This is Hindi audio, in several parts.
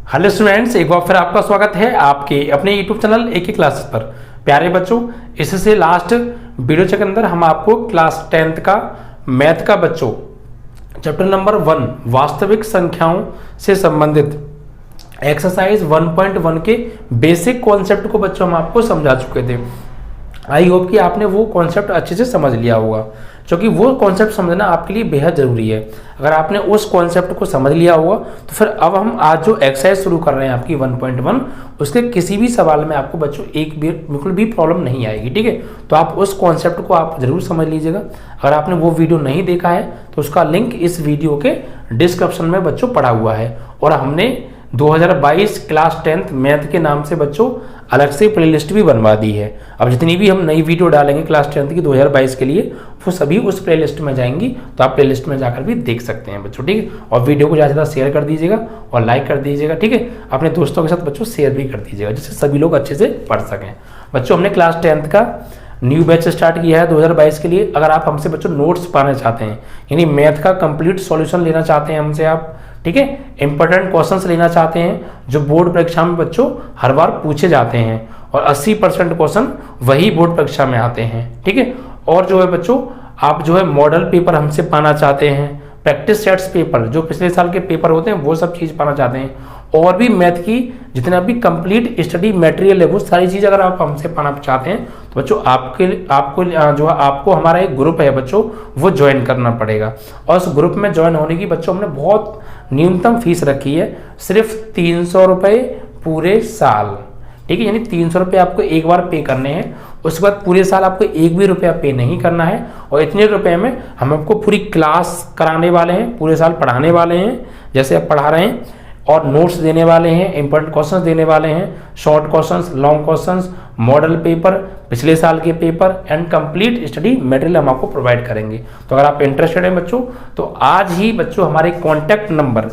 हेलो स्टूडेंट्स, एक बार फिर आपका स्वागत है आपके अपने यूट्यूब चैनल एक ही क्लासेस पर। प्यारे बच्चों, इससे लास्ट वीडियो के अंदर हम आपको क्लास 10th का मैथ का बच्चों चैप्टर नंबर 1 वास्तविक संख्याओं से संबंधित एक्सरसाइज 1.1 के बेसिक कॉन्सेप्ट को बच्चों हम आपको समझा चुके थे। आई होप कि आपने वो कॉन्सेप्ट अच्छे से समझ लिया होगा, क्योंकि वो कॉन्सेप्ट समझना आपके लिए बेहद ज़रूरी है। अगर आपने उस कॉन्सेप्ट को समझ लिया होगा तो फिर अब हम आज जो एक्सरसाइज शुरू कर रहे हैं आपकी 1.1, उसके किसी भी सवाल में आपको बच्चों एक भी बिल्कुल भी प्रॉब्लम नहीं आएगी। ठीक है, तो आप उस कॉन्सेप्ट को आप जरूर समझ लीजिएगा। अगर आपने वो वीडियो नहीं देखा है तो उसका लिंक इस वीडियो के डिस्क्रिप्शन में बच्चों पड़ा हुआ है। और हमने 2022 क्लास 10th मैथ के नाम से बच्चों अलग से प्लेलिस्ट भी बनवा दी है। अब जितनी भी हम नई वीडियो डालेंगे क्लास 10th की 2022 के लिए, वो सभी उस प्लेलिस्ट में जाएंगी, तो आप प्लेलिस्ट में जाकर भी देख सकते हैं बच्चों। ठीक है, और वीडियो को ज़्यादा से ज़्यादा शेयर कर दीजिएगा और लाइक कर दीजिएगा। ठीक है, अपने दोस्तों के साथ बच्चों शेयर भी कर दीजिएगा, जिससे सभी लोग अच्छे से पढ़ सकें। बच्चों, हमने क्लास 10th का न्यू बैच स्टार्ट किया है 2022 के लिए। अगर आप हमसे बच्चों नोट्स पाना चाहते हैं, यानी मैथ का कंप्लीट सॉल्यूशन लेना चाहते हैं हमसे आप, ठीक है, इंपॉर्टेंट क्वेश्चंस लेना चाहते हैं जो बोर्ड परीक्षा में बच्चों हर बार पूछे जाते हैं और 80% क्वेश्चन वही बोर्ड परीक्षा में आते हैं। ठीक है, और जो है बच्चों आप जो है मॉडल पेपर हमसे पाना चाहते हैं, प्रैक्टिस सेट्स पेपर जो पिछले साल के पेपर होते हैं वो सब चीज़ पाना चाहते हैं, और भी मैथ की जितना भी कंप्लीट स्टडी मटेरियल है वो सारी चीज़ अगर आप हमसे पाना चाहते हैं तो बच्चों आपको हमारा एक ग्रुप है बच्चों, वो ज्वाइन करना पड़ेगा। और उस ग्रुप में ज्वाइन होने की बच्चों हमने बहुत न्यूनतम फीस रखी है, सिर्फ 300 रुपये पूरे साल। ठीक है, यानी 300 रुपये आपको एक बार पे करने हैं, उसके बाद पूरे साल आपको एक भी रुपया पे नहीं करना है। और इतने रुपए में हम आपको पूरी क्लास कराने वाले हैं, पूरे साल पढ़ाने वाले हैं जैसे आप पढ़ा रहे हैं, और नोट्स देने वाले हैं, इंपॉर्टेंट क्वेश्चंस देने वाले हैं, short questions, long questions, model paper, पिछले साल के paper and complete study material हम आपको प्रोवाइड करेंगे। तो अगर आप इंटरेस्टेड हैं बच्चों तो आज ही बच्चों हमारे कॉन्टैक्ट नंबर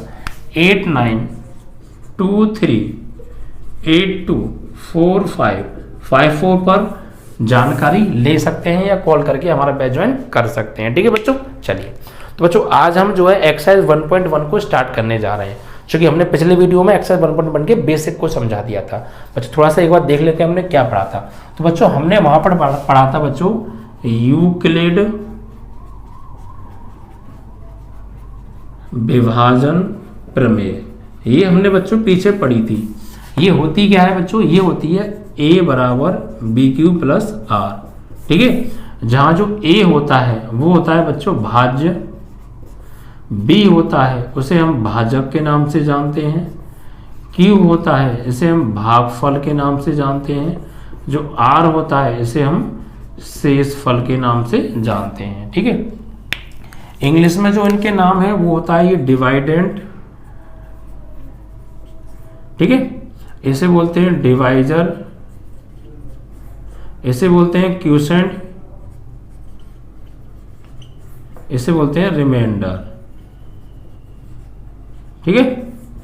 8923824554 पर जानकारी ले सकते हैं या कॉल करके हमारा बैच ज्वाइन कर सकते हैं। ठीक है बच्चों, चलिए तो बच्चों आज हम जो है एक्सरसाइज 1.1 को स्टार्ट करने जा रहे हैं, क्योंकि हमने पिछले वीडियो में एक्सरसाइज 1.1 के बेसिक को समझा दिया था। बच्चों थोड़ा सा एक बार देख लेते हैं हमने क्या पढ़ा था। तो बच्चों हमने वहां पर पढ़ा था बच्चों यूक्लिड विभाजन प्रमेय। ये हमने बच्चों पीछे पढ़ी थी। ये होती क्या है बच्चों, ये होती है a बराबर BQ प्लस R। ठीक है, जहां जो a होता है वो होता है बच्चों भाज्य, b होता है उसे हम भाजक के नाम से जानते हैं, q होता है इसे हम भागफल के नाम से जानते हैं, जो r होता है इसे हम शेषफल के नाम से जानते हैं। ठीक है, इंग्लिश में जो इनके नाम है वो होता है ये डिवाइडेंट, ठीक है, इसे बोलते हैं डिवाइजर, इसे बोलते हैं क्यूसेंट, इसे बोलते हैं रिमाइंडर। ठीक है,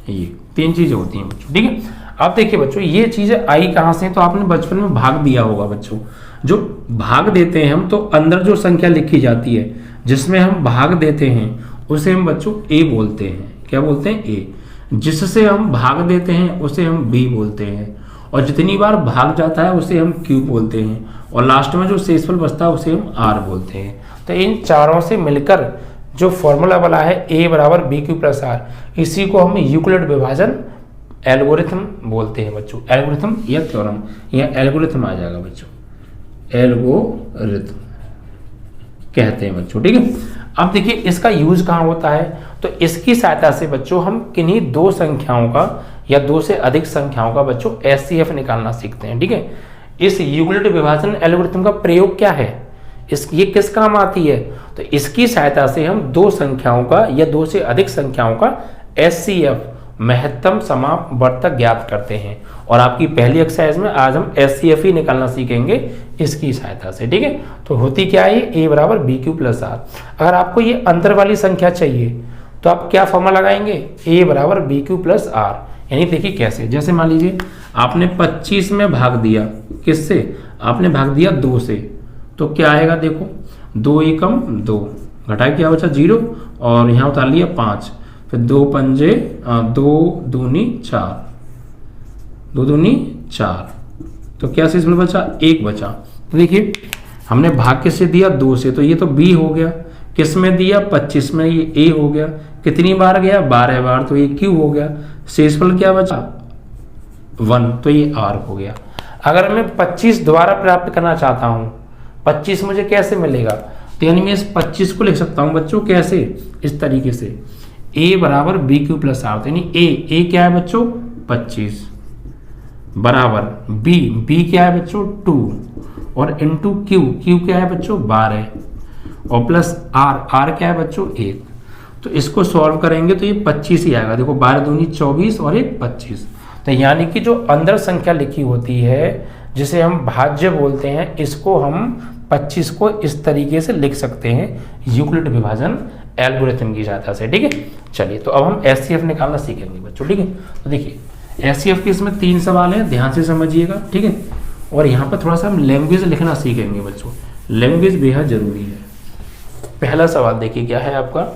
ये तीन चीजें होती हैं बच्चों। ठीक है, अब देखिए बच्चों ये चीजें आई कहां से, तो आपने बचपन में भाग दिया होगा बच्चों। जो भाग देते हैं हम तो अंदर जो संख्या लिखी जाती है जिसमें हम भाग देते हैं उसे हम बच्चों ए बोलते हैं। क्या बोलते हैं? ए। जिससे हम भाग देते हैं उसे हम बी बोलते हैं, और जितनी बार भाग जाता है उसे हम क्यू बोलते हैं, और लास्ट में जो शेषफल बचता है उसे हम आर बोलते हैं। तो इन चारों से मिलकर जो फॉर्मूला बना है ए बराबर BQ प्लस आर, इसी को हम यूक्लिड विभाजन एल्गोरिथम बोलते हैं बच्चों। एल्गोरिथम या थ्योरम, या एल्गोरिथम आ जाएगा बच्चों, एल्गोरिथम कहते हैं बच्चों। ठीक है, अब देखिए इसका यूज कहाँ होता है, तो इसकी सहायता से बच्चों हम किन्हीं दो संख्याओं का या दो से अधिक संख्याओं का बच्चों SCF निकालना सीखते हैं। ठीक है, इस यूक्लिड विभाजन एल्गोरिथम का प्रयोग क्या है, ये किस काम आती है, तो इसकी सहायता से हम दो संख्याओं का या दो से अधिक संख्याओं का SCF महत्तम समापवर्तक ज्ञात करते हैं। और आपकी पहली एक्सरसाइज में आज हम SCF ही निकालना सीखेंगे इसकी सहायता से। ठीक है, तो होती क्या है, ए बराबर BQ प्लस आर। अगर आपको ये अंतर वाली संख्या चाहिए तो आप क्या फॉर्मूला लगाएंगे, ए बराबर BQ प्लस आर। यानी देखिए कैसे, जैसे मान लीजिए आपने 25 में भाग दिया, किससे, आपने भाग दिया 2 से, तो क्या आएगा देखो, 2 एकम 2, घटाए क्या बचा 0, और यहाँ उतार लिया 5, फिर 2 पंजे 2 दूनी 4, 2 दूनी 4, तो क्या शेषफल बचा? 1 बचा। तो देखिए हमने भाग किससे दिया? 2 से, तो ये तो b हो गया। किस में दिया? 25 में, ये a हो गया। कितनी बार गया? 12 बार, तो ये q हो गया। शेषफल क्या बचा? 1, तो ये r हो गया। अगर मैं 25 द्वारा प्राप्त करना चाहता हूं, 25 मुझे कैसे मिलेगा? तो यानी मैं इस 25 को लिख सकता हूं बच्चों कैसे? इस तरीके से, a बराबर बी क्यू प्लस आर, यानी a क्या है बच्चों? 25 बराबर b क्या है बच्चों? 2, और इंटू q क्या है बच्चों? 12, और प्लस r क्या है बच्चों? 1। तो इसको सॉल्व करेंगे तो ये 25 ही आएगा। देखो 12 दूनी 24 और 1 25। तो यानी कि जो अंदर संख्या लिखी होती है जिसे हम भाज्य बोलते हैं, इसको हम 25 को इस तरीके से लिख सकते हैं यूक्लिड विभाजन एल्गोरिथम की सहायता से। ठीक है, चलिए तो अब हम एचसीएफ निकालना सीखेंगे बच्चों। ठीक है, तो देखिए एचसीएफ के इसमें 3 सवाल हैं, ध्यान से समझिएगा। ठीक है, और यहाँ पर थोड़ा सा हम लैंग्वेज लिखना सीखेंगे बच्चों, लैंग्वेज बेहद जरूरी है। पहला सवाल देखिए क्या है आपका,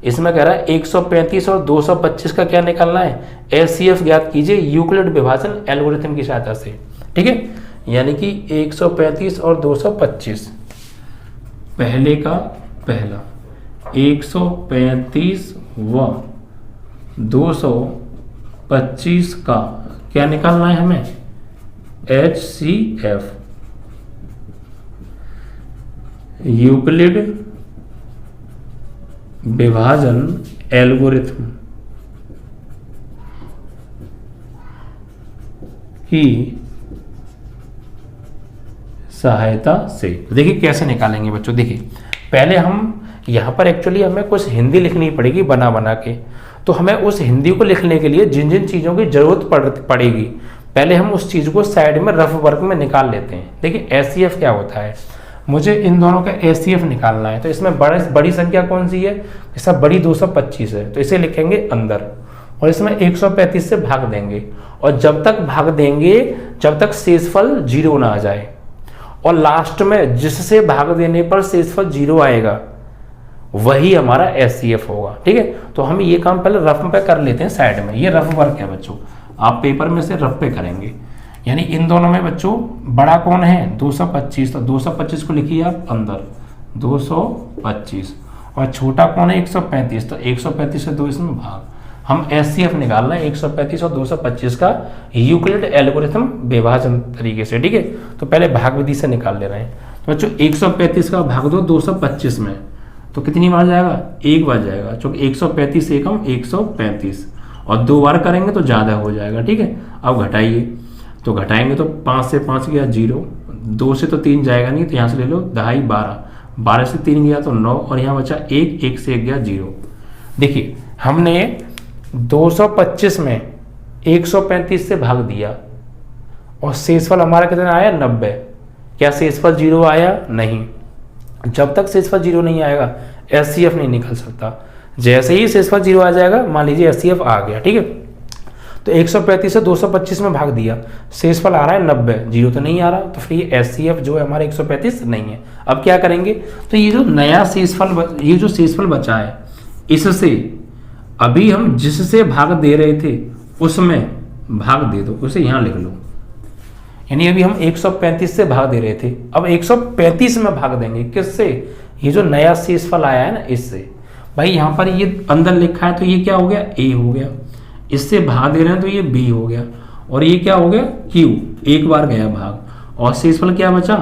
इसमें कह रहा है 135 और 225 का क्या निकालना है? एचसीएफ ज्ञात कीजिए यूक्लिड विभाजन एल्गोरिथम की सहायता से। ठीक है, यानी कि 135 और 225, पहले का पहला 135 व 225 का क्या निकालना है हमें? एचसीएफ, यूक्लिड विभाजन एल्गोरिथम की सहायता से। देखिए कैसे निकालेंगे बच्चों। देखिए पहले हम यहाँ पर एक्चुअली हमें कुछ हिंदी लिखनी पड़ेगी बना बना के, तो हमें उस हिंदी को लिखने के लिए जिन जिन चीज़ों की जरूरत पड़ेगी पहले हम उस चीज़ को साइड में रफ वर्क में निकाल लेते हैं। देखिए एचसीएफ क्या होता है, मुझे इन दोनों का एचसीएफ निकालना है, तो इसमें बड़ी संख्या कौन सी है? इसका बड़ी 225 है, तो इसे लिखेंगे अंदर, और इसमें 135 से भाग देंगे, और जब तक भाग देंगे जब तक शेषफल 0 ना आ जाए, और लास्ट में जिससे भाग देने पर शेषफल 0 आएगा वही हमारा एचसीएफ होगा। ठीक है, तो हम ये काम पहले रफ पे कर लेते हैं साइड में। ये रफ वर्क है बच्चों, आप पेपर में से रफ पे करेंगे। यानी इन दोनों में बच्चों बड़ा कौन है? 225, तो 225 को लिखिए आप अंदर 225, और छोटा कौन है? 135, तो 135 से 2 इसमें भाग। हम एचसीएफ निकालना है 135 और 225 का यूक्लिड एल्गोरिथम विभाजन तरीके से। ठीक है, तो पहले भाग विधि से निकाल ले रहे हैं। तो बच्चों 135 का भाग दो 225 में, तो कितनी बार जाएगा? 1 बार जाएगा, क्योंकि 135 से कम 135, और 2 बार करेंगे तो ज़्यादा हो जाएगा। ठीक है, अब घटाइए, तो घटाएंगे तो 5 से 5 गया 0, 2 से तो 3 जाएगा नहीं, तो यहाँ से ले लो 2 12, 12 से 3 गया तो 9, और यहाँ बचा 1, 1 से 1 गया 0। देखिए हमने 225 में 135 से भाग दिया, और शेषफल हमारा कितना आया? 90। क्या शेषफल 0 आया? नहीं। जब तक शेषफल 0 नहीं आएगा एचसीएफ नहीं निकल सकता। जैसे ही शेषफल 0 आ जाएगा, मान लीजिए एचसीएफ आ गया। ठीक है, तो 135 से 225 में भाग दिया, शेषफल आ रहा है 90, 0 तो नहीं आ रहा, तो फिर ये एचसीएफ जो है हमारा 135 नहीं है। अब क्या करेंगे? तो ये जो नया शेषफल, ये जो शेषफल बचा है, इससे अभी हम जिससे भाग दे रहे थे उसमें भाग दे दो, उसे यहाँ लिख लो। यानी अभी हम 135 से भाग दे रहे थे, अब 135 में भाग देंगे। किससे? ये जो नया शेषफल आया है ना, इससे। भाई यहाँ पर ये अंदर लिखा है तो ये क्या हो गया? A हो गया। इससे भाग दे रहे हैं तो ये B हो गया, और ये क्या हो गया? Q, 1 बार गया भाग, और शेषफल क्या बचा?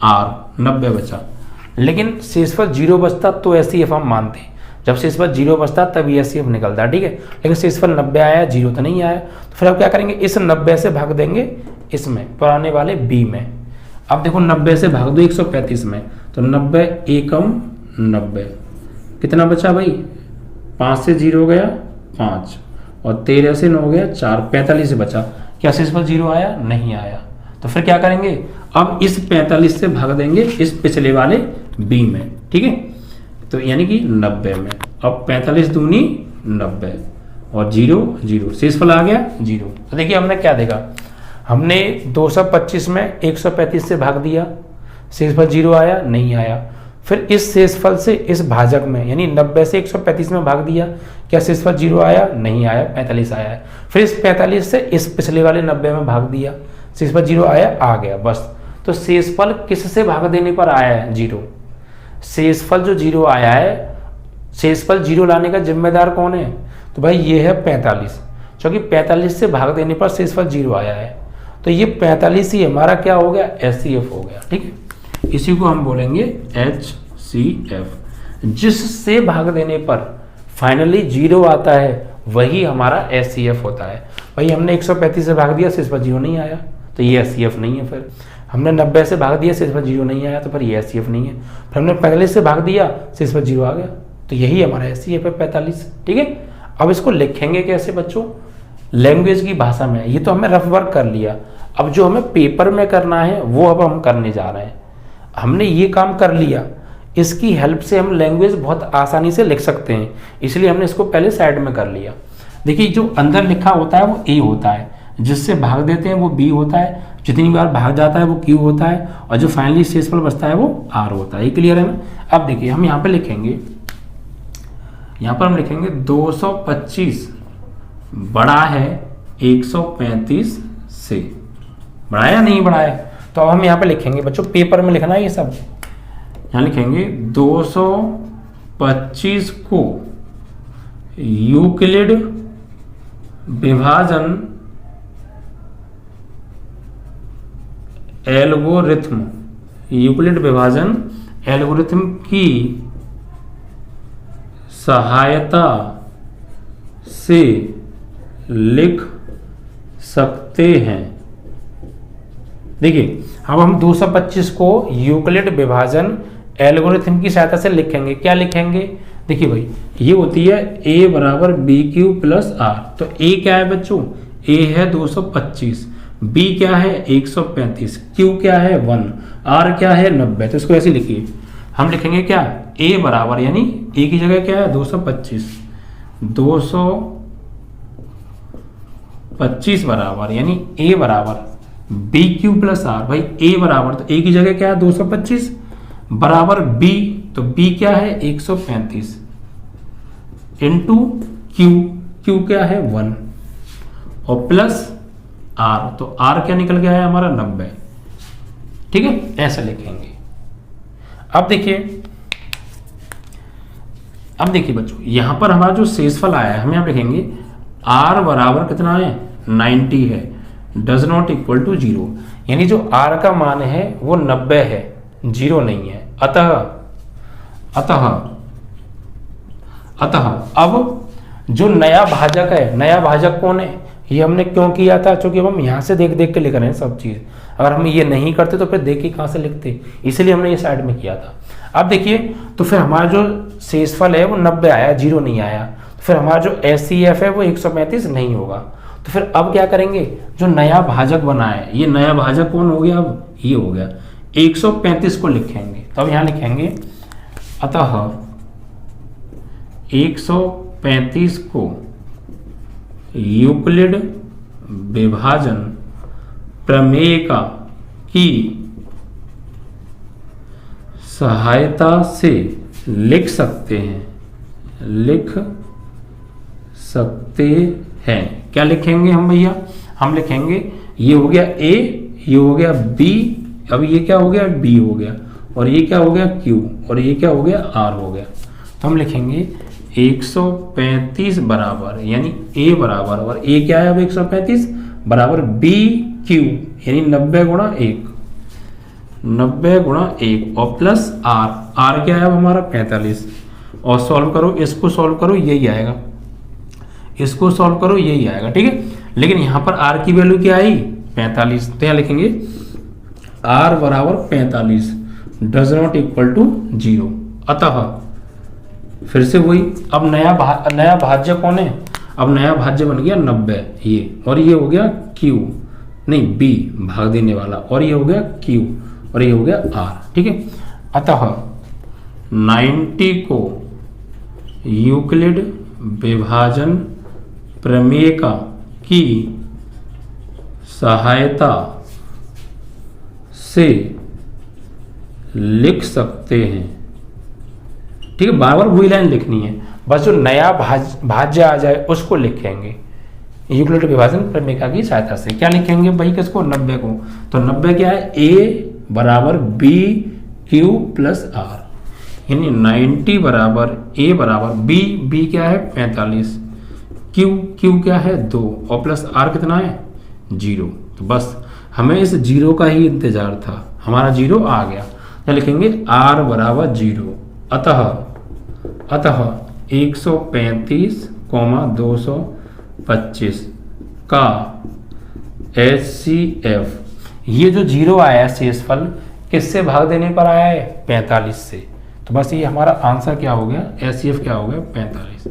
R, 90 बचा। लेकिन शेषफल 0 बचता तो एचसीएफ हम मानते हैं, जब शेषफल 0 बचता तब एचसीएफ निकलता। ठीक है, लेकिन शेषफल 90 आया, 0 तो नहीं आया, तो फिर अब क्या करेंगे? इस 90 से भाग देंगे इसमें, पुराने वाले B में। अब देखो 90 से भाग दो 135 में, तो 90 एकम 90, कितना बचा भाई? 5 से 0 गया 5, और 13 से 9 गया 4, 45 से बचा। क्या शेषफल 0 आया? नहीं आया। तो फिर क्या करेंगे? अब इस 45 से भाग देंगे इस पिछले वाले B में। ठीक है, तो यानी कि 90 में। अब 45 दूनी 90, और 0 0, शेषफल आ गया 0। तो देखिए हमने क्या देखा, हमने 225 में 135 से भाग दिया, शेषफल 0 आया? नहीं आया। फिर इस शेषफल से इस भाजक में, यानी 90 से 135 में भाग दिया, क्या शेषफल 0 आया? नहीं आया, 45 आया है। फिर इस 45 से इस पिछले वाले 90 में भाग दिया, शेषफल 0 आया, आ गया, बस। तो शेषफल किससे भाग देने पर आया है? 0। शेषफल जो 0 आया है, शेषफल 0 लाने का जिम्मेदार कौन है? तो भाई ये है 45, क्योंकि 45 से भाग देने पर शेषफल 0 आया है। तो ये 45 ही हमारा क्या हो गया? HCF हो गया, ठीक है। इसी को हम बोलेंगे HCF। जिससे भाग देने पर फाइनली 0 आता है वही हमारा HCF होता है। भाई हमने 135 से भाग दिया, शेषफल 0 नहीं आया, तो ये HCF नहीं है। फिर हमने 90 से भाग दिया, शेषफल 0 नहीं आया, तो फिर ये HCF नहीं है। फिर हमने 45 से भाग दिया, शेषफल 0 आ गया, तो यही हमारा HCF है 45, ठीक है। अब इसको लिखेंगे कैसे बच्चों? लैंग्वेज की भाषा में। ये तो हमें रफ वर्क कर लिया, अब जो हमें पेपर में करना है वो अब हम करने जा रहे हैं। हमने ये काम कर लिया, इसकी हेल्प से हम लैंग्वेज बहुत आसानी से लिख सकते हैं, इसलिए हमने इसको पहले साइड में कर लिया। देखिए जो अंदर लिखा होता है वो A होता है, जिससे भाग देते हैं वो B होता है, जितनी बार भाग जाता है वो Q होता है, और जो फाइनली शेषफल बचता है वो R होता है। ये क्लियर है ना? अब देखिए हम यहाँ पे लिखेंगे, यहाँ पर हम लिखेंगे 225 बड़ा है 135 से। बड़ा है या नहीं बड़ा है? तो अब हम यहाँ पे लिखेंगे बच्चों, पेपर में लिखना है ये सब। यहाँ लिखेंगे 225 को यूक्लिड विभाजन एल्गोरिथम, यूक्लिड विभाजन एल्गोरिथम की सहायता से लिख सकते हैं। देखिए अब हम 225 को यूक्लिड विभाजन एल्गोरिथम की सहायता से लिखेंगे। क्या लिखेंगे? देखिए भाई ये होती है A बराबर BQ प्लस R। तो A क्या है बच्चों? A है 225, B क्या है 135, Q क्या है 1, R क्या है 90। तो इसको ऐसे लिखिए, हम लिखेंगे क्या? A बराबर, यानी A की जगह क्या है 225, 225 बराबर, यानी A बराबर BQ प्लस R। भाई A बराबर, तो A की जगह क्या है 225 बराबर B, तो B क्या है 135 इंटू Q, Q क्या है 1 और प्लस R, तो R क्या निकल गया है हमारा 90, ठीक है। ऐसा लिखेंगे। अब देखिए बच्चों, यहां पर हमारा जो शेषफल आया है हम यहां लिखेंगे R बराबर कितना है 90 है, डज नॉट इक्वल टू 0, यानी जो R का मान है वो 90 है, 0 नहीं है। अतः अब जो नया भाजक है, नया भाजक कौन है? ये हमने क्यों किया था? क्योंकि अब हम यहाँ से देख देख के लिख रहे हैं सब चीज़। अगर हम ये नहीं करते तो फिर देख के कहाँ से लिखते, इसलिए हमने ये साइड में किया था। अब देखिए तो फिर हमारा जो शेषफल है वो 90 आया, 0 नहीं आया, तो फिर हमारा जो HCF है वो 135 नहीं होगा। तो फिर अब क्या करेंगे? जो नया भाजक बना है, ये नया भाजक कौन हो गया? अब ये हो गया 135 को लिखेंगे। तो अब यहाँ लिखेंगे अतः 135 को यूक्लिड विभाजन प्रमेय की सहायता से लिख सकते हैं। क्या लिखेंगे हम भैया? हम लिखेंगे ये हो गया A, ये हो गया B, अब ये क्या हो गया B हो गया, और ये क्या हो गया Q, और ये क्या हो गया R हो गया। तो हम लिखेंगे 135 बराबर, यानी A बराबर, और A क्या है अब 135 बराबर BQ, यानी 90 गुणा 1, 90 गुणा 1 और प्लस R, R क्या है अब हमारा 45, और सॉल्व करो, इसको सॉल्व करो यही आएगा, इसको सॉल्व करो यही आएगा, ठीक है। लेकिन यहाँ पर R की वैल्यू क्या आई 45, तो यहाँ लिखेंगे R बराबर 45 डज नॉट इक्वल टू 0। अतः फिर से वही, अब नया भाज्य कौन है? अब नया भाज्य बन गया 90 ये, और ये हो गया Q, नहीं B भाग देने वाला, और ये हो गया Q, और ये हो गया R, ठीक है। अतः 90 को यूक्लिड विभाजन प्रमेय की सहायता से लिख सकते हैं, ठीक है। बार बार वही लाइन लिखनी है, बस जो नया भाज्य आ जाए उसको लिखेंगे यूक्लिड विभाजन प्रमेय की सहायता से। क्या लिखेंगे भाई किसको, 90 को। तो 90 क्या है, a बराबर b q प्लस r, यानी 90 बराबर a बराबर b क्या है 45, q क्या है 2 और प्लस r कितना है 0। तो बस हमें इस 0 का ही इंतजार था, हमारा 0 आ गया। तो लिखेंगे r बराबर 0, अतः 135, 225 का HCF, ये जो 0 आया है शेषफल किससे भाग देने पर आया है 45 से। तो बस ये हमारा आंसर क्या हो गया, HCF क्या हो गया 45,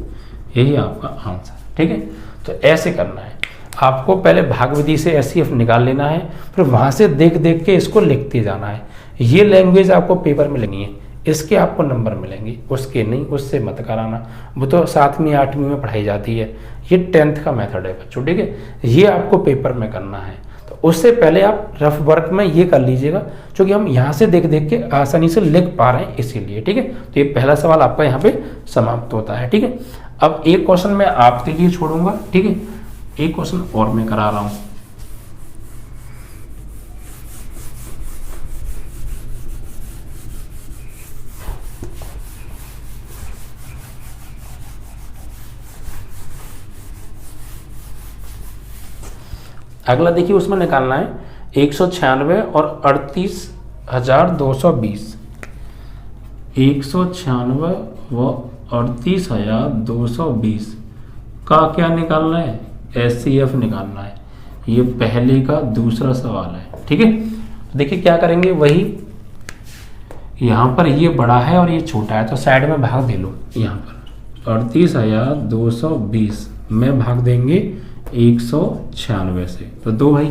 यही आपका आंसर। ठीक है, तो ऐसे करना है आपको, पहले भाग विधि से HCF निकाल लेना है, फिर वहां से देख देख के इसको लिखते जाना है। ये लैंग्वेज आपको पेपर में लेनी है, इसके आपको नंबर मिलेंगे, उसके नहीं, उससे मत कराना, वो तो 7वीं 8वीं में पढ़ाई जाती है। ये 10th का मेथड है बच्चों, ठीक है, ये आपको पेपर में करना है। तो उससे पहले आप रफ वर्क में ये कर लीजिएगा, क्योंकि हम यहाँ से देख देख के आसानी से लिख पा रहे हैं इसीलिए। ठीक है, तो ये पहला सवाल आपका यहाँ पे समाप्त होता है। ठीक है, अब एक क्वेश्चन मैं आपके लिए छोड़ूंगा। ठीक है, एक क्वेश्चन और मैं करा रहा हूँ। अगला देखिए, उसमें निकालना है 196 और 38,220, 196 व 38,220 का क्या निकालना है, HCF निकालना है। ये पहले का दूसरा सवाल है। ठीक है, तो देखिए क्या करेंगे, वही यहाँ पर ये बड़ा है और ये छोटा है, तो साइड में भाग दे लो। यहाँ पर 38,220 में भाग देंगे 196 से, तो दो भाई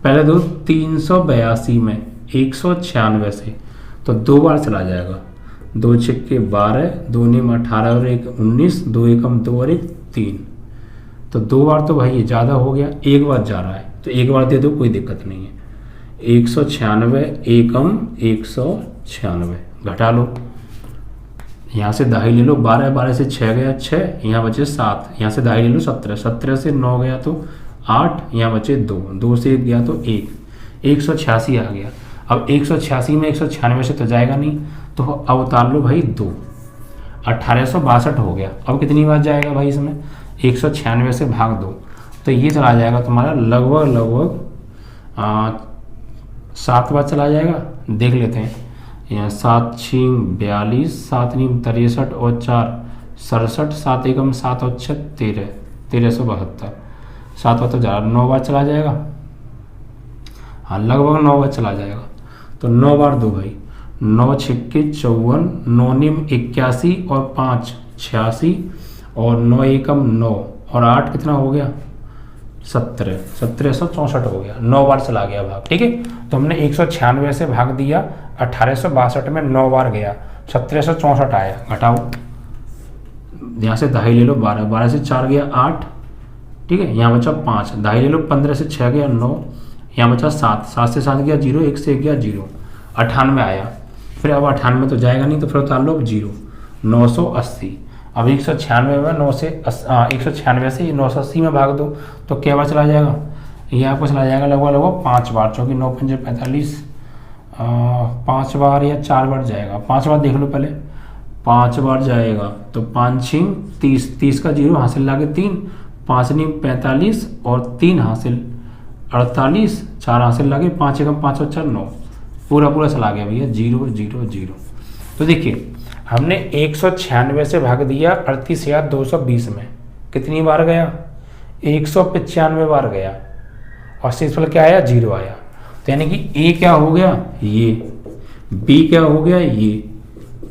पहले दो 382 में 196 से, तो 2 बार चला जाएगा, 2 छिक्के 12, 2 नीम 18 और 1 19, 2 एकम 2 और 1 3, तो 2 बार तो भाई ये ज़्यादा हो गया, 1 बार जा रहा है तो 1 बार दे दो, कोई दिक्कत नहीं है। 196 एकम 196 घटा लो, यहाँ से दाही ले लो, 12 12 से 6 गया 6, यहाँ बचे 7, यहाँ से दाही ले लो 17, 17 से 9 गया तो 8, यहाँ बचे 2, 2 से 1 गया तो 1, 186 आ गया। अब 186 में 196 से तो जाएगा नहीं, तो अब उतार लो भाई 2, 1862 हो गया। अब कितनी बार जाएगा भाई इसमें, 196 से भाग 2, तो ये चला जाएगा तुम्हारा लगभग 7 बार चला जाएगा। देख लेते हैं, यहाँ 7 6 42, 7 नीम 63 और 4 67, 7 एकम 7 और 6 13, 1372, 7 बार तो जा 9 बार चला जाएगा, हाँ लगभग 9 बार चला जाएगा। तो 9 बार दो भाई, 9 छिक्के 54, 9 नीम 81 और 5 86 और 9 एकम 9 और 8 कितना हो गया 17, 1764 हो गया, 9 बार चला गया भाग। ठीक है, तो हमने 196 से भाग दिया, 1862 में 9 बार गया, 1764 आया, घटाओ, यहाँ से दाही ले लो 12, 12 से 4 गया 8, ठीक है, यहाँ बचा 5, दाही ले लो 15 से 6 गया 9, यहाँ बचा 7, 7 से 7 गया 0, 1 से 1 गया 0, 98 आया। फिर अब 98 तो जाएगा नहीं, तो फिर उतार लो 0, 980। अब 196 में 196 से 980 में भाग दो, तो क्या बार चला जाएगा, ये आपको चला जाएगा लगभग 5 बार, क्योंकि 9 पंजे 45, 5 बार या 4 बार जाएगा, 5 बार देख लो पहले, 5 बार जाएगा। तो 5 6 30, 30 का 0 हासिल लागे 3, 5 नीम 45 और 3 हासिल 48, 4 हासिल लागे 5 एकम 5 और 4 9, पूरा चला गया भैया 0 0 0। तो देखिए हमने 196 से भाग दिया 38,220 में, कितनी बार गया 195 बार गया, और शेषफल क्या आया 0 आया। तो यानी कि ए क्या हो गया ये, बी क्या हो गया ये,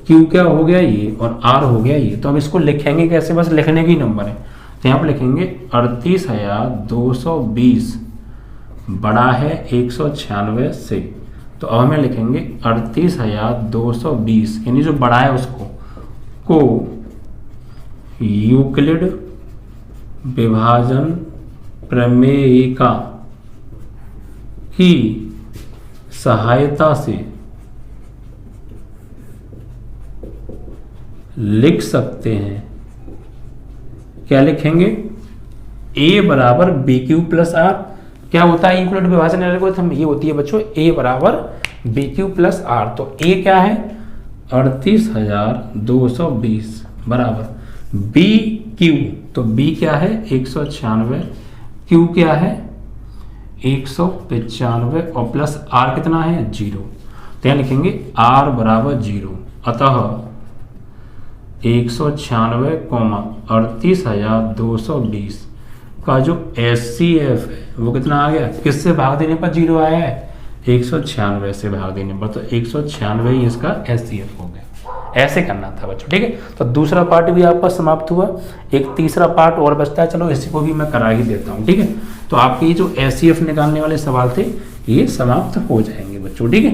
क्यू क्या हो गया ये, और आर हो गया ये। तो हम इसको लिखेंगे कैसे, बस लिखने की नंबर है, तो यहाँ पर लिखेंगे 38,220 बड़ा है 196 से, तो अब हमें लिखेंगे 38,220, यानी जो बड़ा है उसको को यूक्लिड विभाजन प्रमेयिका की सहायता से लिख सकते हैं क्या लिखेंगे, ए बराबर बी क्यू प्लस आर। क्या होता है इक्वल टू विभाजन एल्गोरिथम, ये होती है बच्चों ए बराबर बी क्यू प्लस आर। तो ए क्या है 38,220 बराबर बी क्यू, तो बी क्या है 196, क्यू क्या है 195 और प्लस आर कितना है 0। तो यहाँ लिखेंगे आर बराबर 0, अतः 196,38,220 का जो HCF है वो कितना आ गया, किससे भाग देने पर 0 आया है 196 से भाग देने पर, तो 196 ही इसका HCF हो गया। ऐसे करना था बच्चों, ठीक है। तो दूसरा पार्ट भी आपका समाप्त हुआ, एक तीसरा पार्ट और बचता है, चलो इसी को भी मैं करा ही देता हूँ, ठीक है। तो आपके ये जो HCF निकालने वाले सवाल थे ये समाप्त हो जाएंगे बच्चों, ठीक है।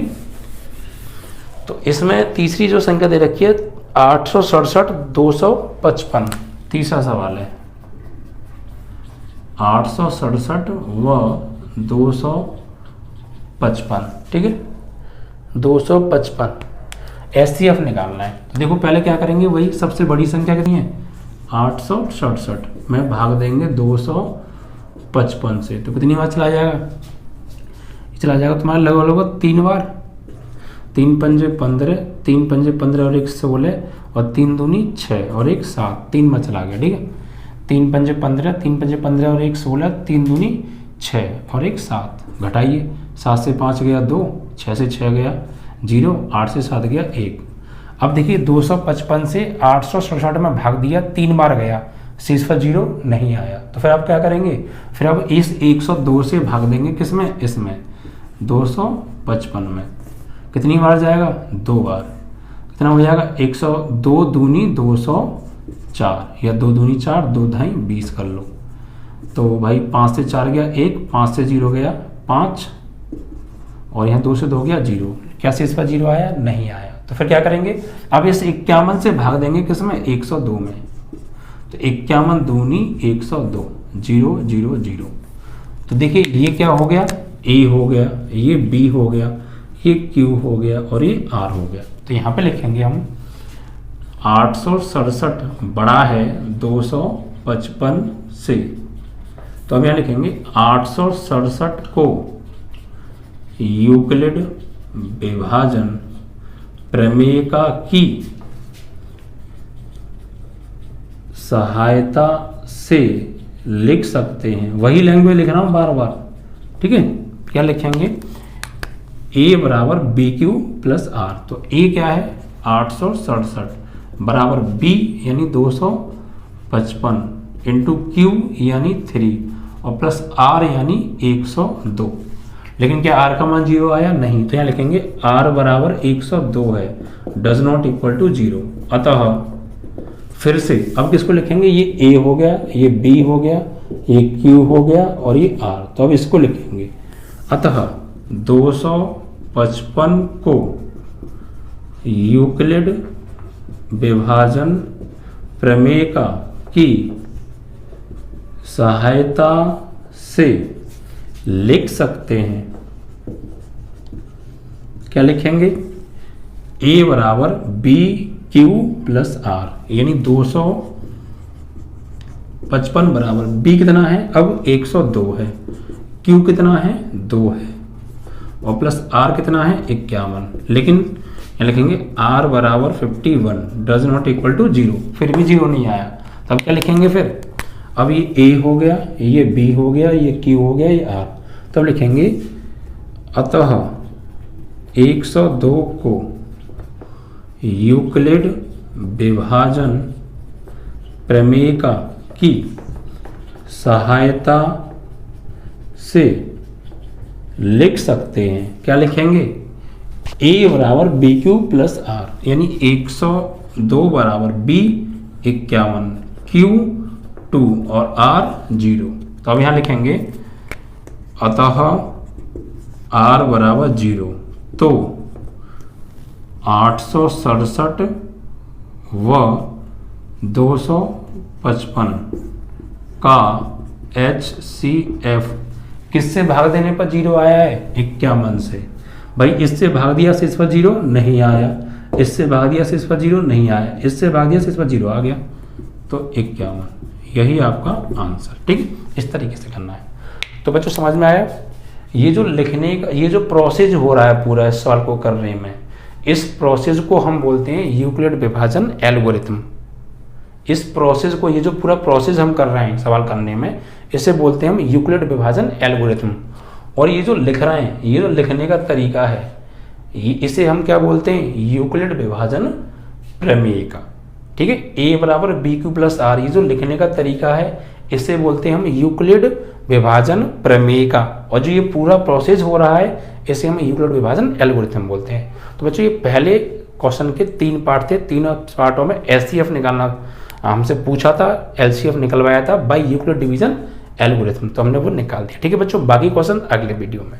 तो इसमें तीसरी जो संख्या दे रखी है 867,255, तीसरा सवाल है 867 व 255, ठीक है 255 HCF निकालना है। तो देखो पहले क्या करेंगे, वही सबसे बड़ी संख्या कितनी है 867 में भाग देंगे 255 से, तो कितनी बार चला जाएगा, चला जाएगा तुम्हारा लगभग 3 बार, 3 पंजे 15, 3 पंजे 15 और 1 16 और 3 दूनी 6 और 1 7, 3 बार चला गया, ठीक है। 3 पंजे 15, 3 पंजे 15 और 1 16, 3 दूनी 6 और 1 7, घटाइए 7 से 5 गया 2, 6 से 6 गया 0, 8 से 7 गया 1। अब देखिए 255 से 867 में भाग दिया, 3 बार गया, शेष पर 0 नहीं आया, तो फिर आप क्या करेंगे, फिर अब इस 102 से भाग देंगे किसमें, इसमें 255 में, कितनी बार जाएगा 2 बार, कितना हो जाएगा 102 दूनी 204 या 2 दूनी 4, 2 ढाई 20 कर लो। तो भाई 5 से 4 गया 1, 5 से 0 गया 5 और यहाँ 2 से 2 गया 0, क्या शेष पर 0 आया, नहीं आया। तो फिर क्या करेंगे, अब इस 51 से भाग देंगे किसमें 102 में, तो 51 दूनी 102, 0 0 0। तो देखिए ये क्या हो गया, ए हो गया, ये बी हो गया, ये क्यू हो गया और ये आर हो गया। तो यहाँ पे लिखेंगे हम 867 बड़ा है 255 से, तो हम यहाँ लिखेंगे 867 को यूक्लिड विभाजन प्रमेय की सहायता से लिख सकते हैं। वही लैंग्वेज लिख रहा हूं बार बार, ठीक है। क्या लिखेंगे, ए बराबर बी क्यू प्लस आर। तो ए क्या है 867 बराबर बी यानी 255 इंटू क्यू यानी 3 और प्लस आर यानी 102। लेकिन क्या आर का मान 0 आया, नहीं, तो यहाँ लिखेंगे आर बराबर 102 है, डज नॉट इक्वल टू 0। अतः फिर से अब किसको लिखेंगे, ये ए हो गया, ये बी हो गया, ये क्यू हो गया और ये आर। तो अब इसको लिखेंगे, अतः 255 को यूक्लिड विभाजन प्रमेय की सहायता से लिख सकते हैं। क्या लिखेंगे, ए बराबर बी क्यू प्लस आर, यानी 255 बराबर बी कितना है अब 102 है, क्यू कितना है 2 है और प्लस आर कितना है 51। लेकिन यहाँ लिखेंगे आर बराबर 51 डज नॉट इक्वल टू 0, फिर भी 0 नहीं आया। तब क्या लिखेंगे फिर, अब ये ए हो गया, ये बी हो गया, ये क्यू हो गया, ये आर। तब लिखेंगे अतः 102 को यूक्लिड विभाजन प्रमेय की सहायता से लिख सकते हैं। क्या लिखेंगे, ए बराबर बी क्यू प्लस आर, यानी 102 बराबर बी 51, क्यू 2 और आर 0। तो अब यहाँ लिखेंगे अतः आर बराबर 0, तो 867 व 255 का HCF किससे भाग देने पर 0 आया है 51 से। भाई इससे भाग दिया से इस पर 0 नहीं आया, इससे भाग दिया से इस पर 0 नहीं आया, इससे भाग दिया से इस पर 0 आ गया, तो 51 यही आपका आंसर। ठीक, इस तरीके से करना है। तो बच्चों समझ में आया? ये जो लिखने का ये जो प्रोसेस हो रहा है पूरा इस सवाल को करने में, इस प्रोसेस को हम बोलते हैं यूक्लिड विभाजन एल्गोरिथम। इस प्रोसेस को, ये जो पूरा प्रोसेस हम कर रहे हैं सवाल करने में, इसे बोलते हैं हम यूक्लिड विभाजन एल्गोरिथम। और ये जो लिख रहे हैं, ये जो लिखने का तरीका है, इसे हम क्या बोलते हैं? यूक्लिड विभाजन प्रमेय का। ठीक है, ए बराबर बी क्यू प्लस आर, ये जो लिखने का तरीका है इसे बोलते हैं हम यूक्लिड विभाजन प्रमेय का। और जो ये पूरा प्रोसेस हो रहा है इसे हम यूक्लिड विभाजन एल्गोरिथम बोलते हैं। तो बच्चों ये पहले क्वेश्चन के 3 पार्ट थे, तीनों पार्टों में एचसीएफ निकालना हमसे पूछा था, एलसीएफ निकलवाया था बाय यूक्लिड डिवीजन एल्गोरिथम, तो हमने वो निकाल दिया। ठीक है बच्चों, बाकी क्वेश्चन अगले वीडियो में।